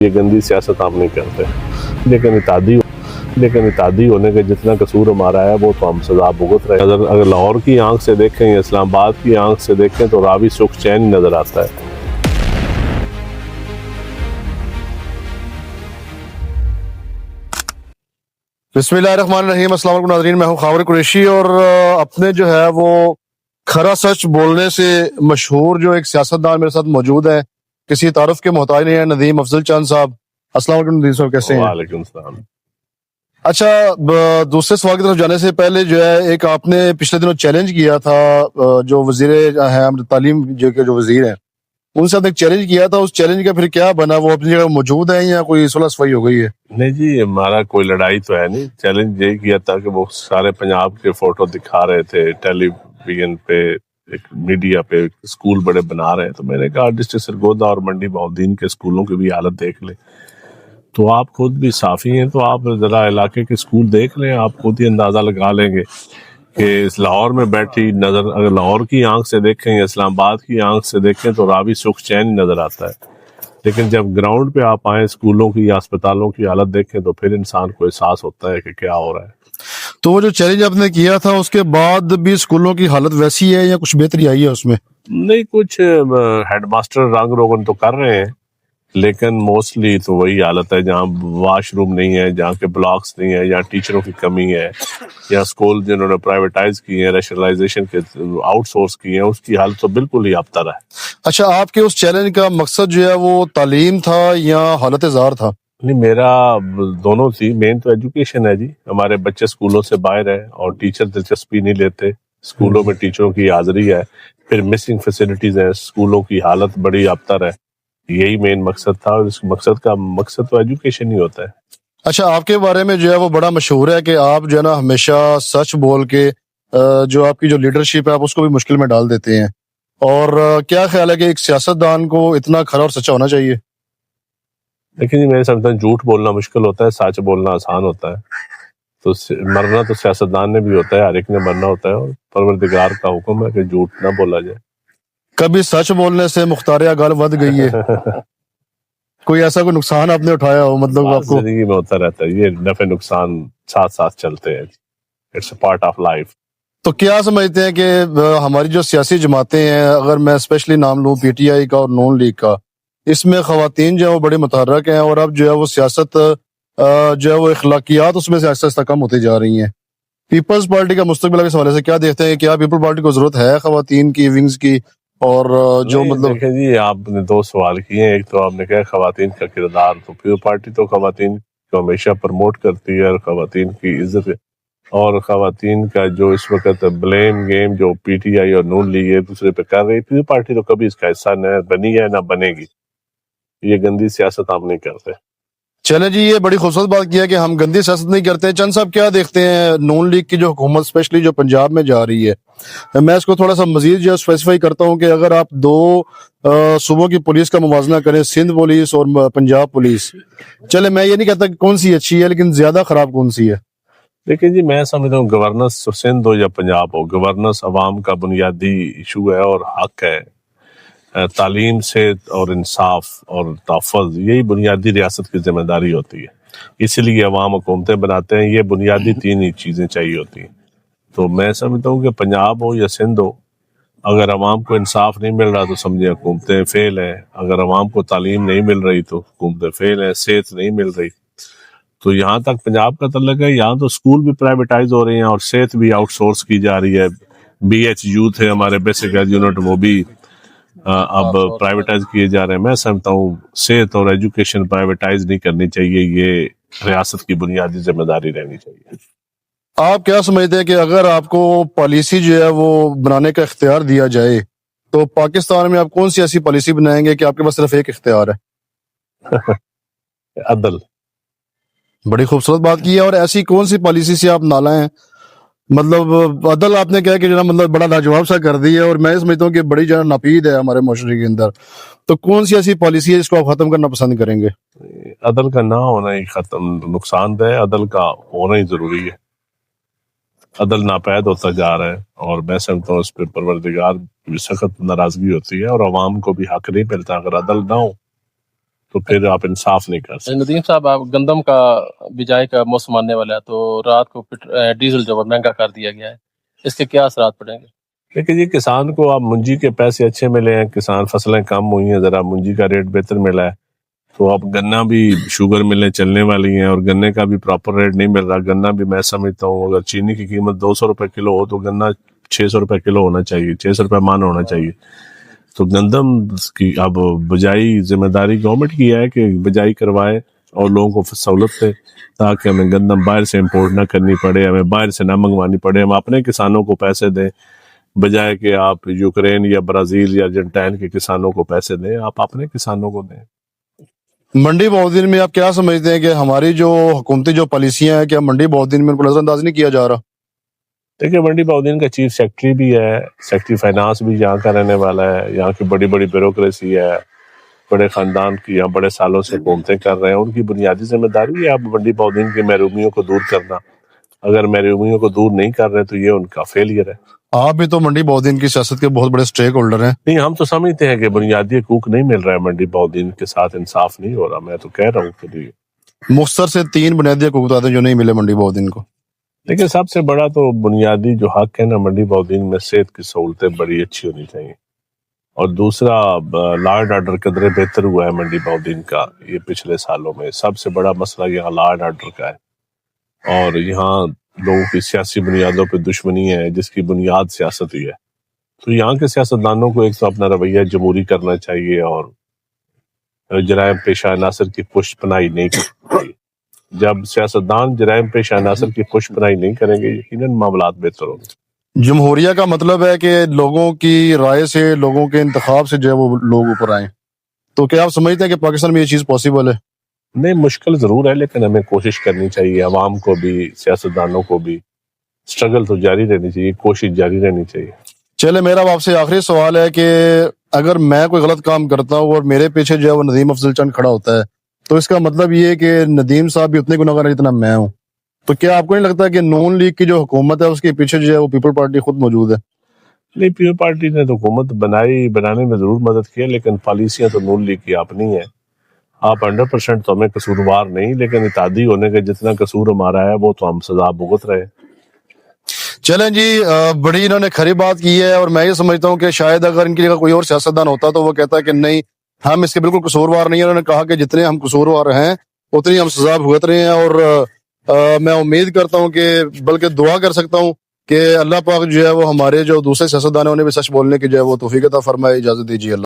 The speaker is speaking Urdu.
یہ گندی سیاست ہم نہیں کرتے، لیکن اتحادی ہونے کے جتنا قصور ہمارا ہے وہ تو ہم سزا بھگت رہے ہیں۔ اگر لاہور کی آنکھ سے دیکھیں یا اسلام آباد کی آنکھ سے دیکھیں تو راوی سکھ چین نظر آتا ہے۔ بسم اللہ الرحمن الرحیم۔ السلام علیکم ناظرین، میں ہوں خاور قریشی اور اپنے جو ہے وہ کھرا سچ بولنے سے مشہور جو ایک سیاستدان میرے ساتھ موجود ہے، کسی تعارف کے محتاج نہیں ہے، ندیم افضل چاند صاحب۔ السلام علیکم ندیم صاحب، کیسے ہیں؟ وعلیکم السلام۔ اچھا، دوسرے سوال کی طرف جانے سے پہلے جو ہے ایک آپ نے پچھلے دنوں چیلنج کیا تھا، جو وزیر ہیں تعلیم جو وزیر ہیں ان سے آپ نے ایک چیلنج کیا تھا، اس چیلنج کا پھر کیا بنا؟ وہ اپنی جگہ موجود ہیں یا کوئی صلح صفائی ہو گئی ہے؟ نہیں جی، ہمارا کوئی لڑائی تو ہے نہیں۔ چیلنج یہی کیا تھا کہ وہ سارے پنجاب کے فوٹو دکھا رہے تھے ٹیلی ویژن پہ، ایک میڈیا پہ، اسکول بڑے بنا رہے ہیں، تو میں نے کہا ڈسٹرکٹ سرگودا اور منڈی بہاؤالدین کے اسکولوں کی بھی حالت دیکھ لیں۔ تو آپ خود بھی صافی ہیں تو آپ ذرا علاقے کے اسکول دیکھ لیں، آپ خود ہی اندازہ لگا لیں گے کہ اس لاہور میں بیٹھی نظر، اگر لاہور کی آنکھ سے دیکھیں یا اسلام آباد کی آنکھ سے دیکھیں تو راوی سکھ چین نظر آتا ہے، لیکن جب گراؤنڈ پہ آپ آئیں، اسکولوں کی یا اسپتالوں کی حالت دیکھیں تو پھر انسان کو احساس ہوتا ہے کہ کیا ہو رہا ہے۔ تو وہ جو چیلنج آپ نے کیا تھا اس کے بعد بھی اسکولوں کی حالت ویسی ہے یا کچھ بہتری آئی ہے اس میں؟ نہیں، کچھ ہیڈ ماسٹر رنگ روغن تو کر رہے ہیں، لیکن موسٹلی تو وہی حالت ہے جہاں واش روم نہیں ہے، جہاں کے بلاکس نہیں ہے، جہاں ٹیچروں کی کمی ہے، یا اسکول جنہوں نے پرائیویٹائز کی ہیں، ریشنلائزیشن کے آؤٹ سورس کی ہیں، اس کی حالت تو بالکل ہی ابتر ہے۔ اچھا، آپ کے اس چیلنج کا مقصد جو ہے وہ تعلیم تھا یا حالت زار تھا؟ نہیں، میرا دونوں تھی۔ مین تو ایجوکیشن ہے جی، ہمارے بچے اسکولوں سے باہر ہیں اور ٹیچر دلچسپی نہیں لیتے، اسکولوں میں ٹیچروں کی حاضری ہے، پھر مسنگ فیسلٹیز ہیں، اسکولوں کی حالت بڑی ابتر ہے، یہی مین مقصد تھا، اور اس مقصد تو ایجوکیشن ہی ہوتا ہے۔ اچھا، آپ کے بارے میں جو ہے وہ بڑا مشہور ہے کہ آپ جو ہے نا ہمیشہ سچ بول کے جو آپ کی جو لیڈرشپ ہے آپ اس کو بھی مشکل میں ڈال دیتے ہیں، اور کیا خیال ہے کہ ایک سیاستدان کو اتنا کھرا اور سچا ہونا چاہیے؟ لیکن جی میں سمجھتا ہوں جھوٹ بولنا مشکل ہوتا ہے، سچ بولنا آسان ہوتا ہے۔ تو مرنا تو سیاستدان نے بھی ہوتا ہے، ہر ایک نے مرنا ہوتا ہے، اور پروردگار کا حکم ہے کہ جھوٹ نہ بولا جائے۔ کبھی سچ بولنے سے مختار اگال ود گئی ہے؟ کوئی ایسا کوئی نقصان آپ نے اٹھایا ہو، مطلب آپ کو؟ زندگی میں ہوتا رہتا ہے، یہ نفع نقصان ساتھ ساتھ چلتے ہیں، it's a part of life. تو کیا سمجھتے ہیں کہ ہماری جو سیاسی جماعتیں ہیں، اگر میں اسپیشلی نام لوں پی ٹی آئی کا اور نون لیگ کا، اس میں خواتین جو ہے وہ بڑے متحرک ہیں، اور اب جو ہے وہ سیاست جو ہے وہ اخلاقیات اس میں سے آہستہ آہستہ کم ہوتی جا رہی ہیں۔ پیپلز پارٹی کا مستقبل کے حوالے سے کیا دیکھتے ہیں؟ کیا پیپل پارٹی کو ضرورت ہے خواتین کی ونگز کی؟ اور جو مطلب دیکھیں جی، آپ نے دو سوال کیے ہیں، ایک تو آپ نے کہا خواتین کا کردار، تو پیپل پارٹی تو خواتین کو ہمیشہ پروموٹ کرتی ہے اور خواتین کی عزت ہے، اور خواتین کا جو اس وقت بلیم گیم جو پی ٹی آئی اور نون لیگ ایک دوسرے پہ کر رہی ہے، پیپل پارٹی تو کبھی اس کا حصہ نہ بنی ہے نہ بنے گی، یہ گندی سیاست ہم نہیں کرتے۔ چلے جی، یہ بڑی خوبصورت بات کیا کہ ہم گندی سیاست نہیں کرتے۔ چند صاحب کیا دیکھتے ہیں نون لیگ کی جو حکومت اسپیشلی جو پنجاب میں جا رہی ہے؟ میں اس کو تھوڑا سا مزید جو اسپیسیفائی کرتا ہوں کہ اگر آپ دو صوبوں کی پولیس کا موازنہ کریں، سندھ پولیس اور پنجاب پولیس، چلے میں یہ نہیں کہتا کہ کون سی اچھی ہے، لیکن زیادہ خراب کون سی ہے؟ لیکن جی میں سمجھتا ہوں گورننس سندھ ہو یا پنجاب ہو، گورننس عوام کا بنیادی ایشو ہے اور حق ہے۔ تعلیم، صحت اور انصاف اور تحفظ، یہی بنیادی ریاست کی ذمہ داری ہوتی ہے، اسی لیے عوام حکومتیں بناتے ہیں، یہ بنیادی تین ہی چیزیں چاہیے ہوتی ہیں۔ تو میں سمجھتا ہوں کہ پنجاب ہو یا سندھ ہو، اگر عوام کو انصاف نہیں مل رہا تو سمجھے حکومتیں فیل ہیں، اگر عوام کو تعلیم نہیں مل رہی تو حکومتیں فیل ہیں، صحت نہیں مل رہی۔ تو یہاں تک پنجاب کا تعلق ہے، یہاں تو اسکول بھی پرائیویٹائز ہو رہے ہیں اور صحت بھی آؤٹ سورس کی جا رہی ہے۔ بی ایچ یوتھ ہے ہمارے بیسک یونٹ، وہ بھی اب پرائیویٹائز کیے جا رہے ہیں۔ میں سمجھتا ہوں صحت اور ایجوکیشن پرائیویٹائز نہیں کرنی چاہیے، یہ ریاست کی بنیادی ذمہ داری رہنی چاہیے۔ آپ کیا سمجھتے ہیں کہ اگر آپ کو پالیسی جو ہے وہ بنانے کا اختیار دیا جائے تو پاکستان میں آپ کون سی ایسی پالیسی بنائیں گے کہ آپ کے پاس صرف ایک اختیار ہے؟ عدل۔ بڑی خوبصورت بات کی ہے، اور ایسی کون سی پالیسی سے آپ نالا ہیں؟ مطلب عدل آپ نے کہا کہ جناب مطلب بڑا لاجواب سا کر دی ہے، اور میں سمجھتا ہوں کہ بڑی جو ناپید ہے ہمارے معاشرے کے اندر، تو کون سی ایسی پالیسی ہے جس کو آپ ختم کرنا پسند کریں گے؟ عدل کا نہ ہونا ہی ختم نقصان دہ ہے، عدل کا ہونا ہی ضروری ہے۔ عدل ناپید ہوتا جا رہا ہے، اور میں سمجھتا ہوں اس پہ پروردگار کی سخت ناراضگی ہوتی ہے، اور عوام کو بھی حق نہیں ملتا اگر عدل نہ ہو۔ تو پھر آپ انصاف نہیں کر سکتے. ندیم صاحب، آپ گندم کا بجائی کا موسم آنے والا ہے تو رات کو ڈیزل جو ہے مہنگا کر دیا گیا ہے، اس کے کیا اثرات پڑیں گے؟ لیکن یہ کسان کو آپ منجی کے پیسے اچھے ملے ہیں، کسان فصلیں کم ہوئی ہیں، ذرا منجی کا ریٹ بہتر ملا ہے، تو اب گنا بھی شوگر ملیں چلنے والی ہیں اور گنے کا بھی پراپر ریٹ نہیں مل رہا. گنا بھی میں سمجھتا ہوں اگر چینی کی قیمت 200 روپے کلو ہو تو گنا 600 روپے کلو ہونا چاہیے، 600 روپے من ہونا چاہیے. تو گندم کی اب بجائی ذمہ داری گورنمنٹ کی ہے کہ بجائی کروائے اور لوگوں کو سہولت دے تاکہ ہمیں گندم باہر سے امپورٹ نہ کرنی پڑے، ہمیں باہر سے نہ منگوانی پڑے، ہم اپنے کسانوں کو پیسے دیں بجائے کہ آپ یوکرین یا برازیل یا ارجنٹائن کے کسانوں کو پیسے دیں، آپ اپنے کسانوں کو دیں. منڈی بہودین میں آپ کیا سمجھتے ہیں کہ ہماری جو حکومتی جو پالیسیاں ہیں، کیا منڈی بہودین میں ان کو نظر انداز نہیں کیا جا رہا؟ دیکھیں منڈی بہودین کا چیف سیکرٹری بھی ہے، سیکرٹری فائنانس بھی یہاں کا رہنے والا ہے، یہاں کی بڑی بڑی بیوروکریسی ہے، بڑے خاندان کی یہاں بڑے سالوں سے حکومتیں کر رہے ہیں، ان کی بنیادی ذمہ داری ہے اب منڈی بہودین کی محرومیوں کو دور کرنا. اگر محرومیوں کو دور نہیں کر رہے تو یہ ان کا فیلئر ہے. آپ بھی تو منڈی بہودین کی سیاست کے بہت بڑے سٹیک ہولڈر ہیں. نہیں، ہم تو سمجھتے ہیں کہ بنیادی حقوق نہیں مل رہا ہے، منڈی بہودین کے ساتھ انصاف نہیں ہو رہا. میں تو کہہ رہا ہوں کہ مختصر سے 3 بنیادی حقوق بتا دیں جو نہیں ملے منڈی بہودین کو. لیکن سب سے بڑا تو بنیادی جو حق ہے نا منڈی بہودین میں، صحت کی سہولتیں بڑی اچھی ہونی چاہیے، اور دوسرا لا اینڈ آرڈر قدرے بہتر ہوا ہے منڈی بہودین کا یہ پچھلے سالوں میں. سب سے بڑا مسئلہ یہاں لا اینڈ آرڈر کا ہے، اور یہاں لوگوں کی سیاسی بنیادوں پہ دشمنی ہے جس کی بنیاد سیاست ہی ہے. تو یہاں کے سیاستدانوں کو ایک تو اپنا رویہ جمہوری کرنا چاہیے اور جرائم پیشہ عناصر کی پشت پناہی نہیں کرنی چاہیے. جب سیاستدان جرائم پیشہ عناصر کی پشت پناہی نہیں کریں گے یقیناً معاملات بہتر ہوں گے. جمہوریہ کا مطلب ہے کہ لوگوں کی رائے سے، لوگوں کے انتخاب سے جو ہے وہ لوگ اوپر آئیں. تو کیا آپ سمجھتے ہیں کہ پاکستان میں یہ چیز پاسبل ہے؟ نہیں، مشکل ضرور ہے لیکن ہمیں کوشش کرنی چاہیے، عوام کو بھی سیاستدانوں کو بھی. سٹرگل تو جاری رہنی چاہیے، کوشش جاری رہنی چاہیے. چلے، میرا آپ سے آخری سوال ہے کہ اگر میں کوئی غلط کام کرتا ہوں اور میرے پیچھے جو ہے وہ ندیم افضل چند کھڑا ہوتا ہے تو اس کا مطلب یہ ہے کہ ندیم صاحب بھی اتنے گناہگار ہیں جتنا میں ہوں. تو کیا آپ کو نہیں لگتا کہ نون لیگ کی جو حکومت ہے اس کے پیچھے جو ہے وہ پیپل پارٹی خود موجود ہے؟ نہیں، پیپل پارٹی نے تو حکومت بنانے میں ضرور مدد کی ہے لیکن پالیسیاں تو نون لیگ کی اپنی ہیں. آپ 100% تو ہمیں قصوروار نہیں، لیکن اتحادی ہونے کے جتنا قصور ہمارا ہے وہ تو ہم سزا بھگت رہے. چلیں جی، بڑی انہوں نے کھری بات کی ہے، اور میں یہ سمجھتا ہوں کہ شاید اگر ان کی جگہ کوئی اور سیاستدان ہوتا تو وہ کہتا کہ نہیں، ہم اس کے بالکل قصوروار نہیں ہیں. انہوں نے کہا کہ جتنے ہم قصوروار ہیں اتنی ہم سزا بھگت رہے ہیں، اور میں امید کرتا ہوں کہ بلکہ دعا کر سکتا ہوں کہ اللہ پاک جو ہے وہ ہمارے جو دوسرے سیاستدان ہیں انہیں بھی سچ بولنے کی جو ہے وہ توفیق عطا فرمائے. اجازت دیجیے. اللہ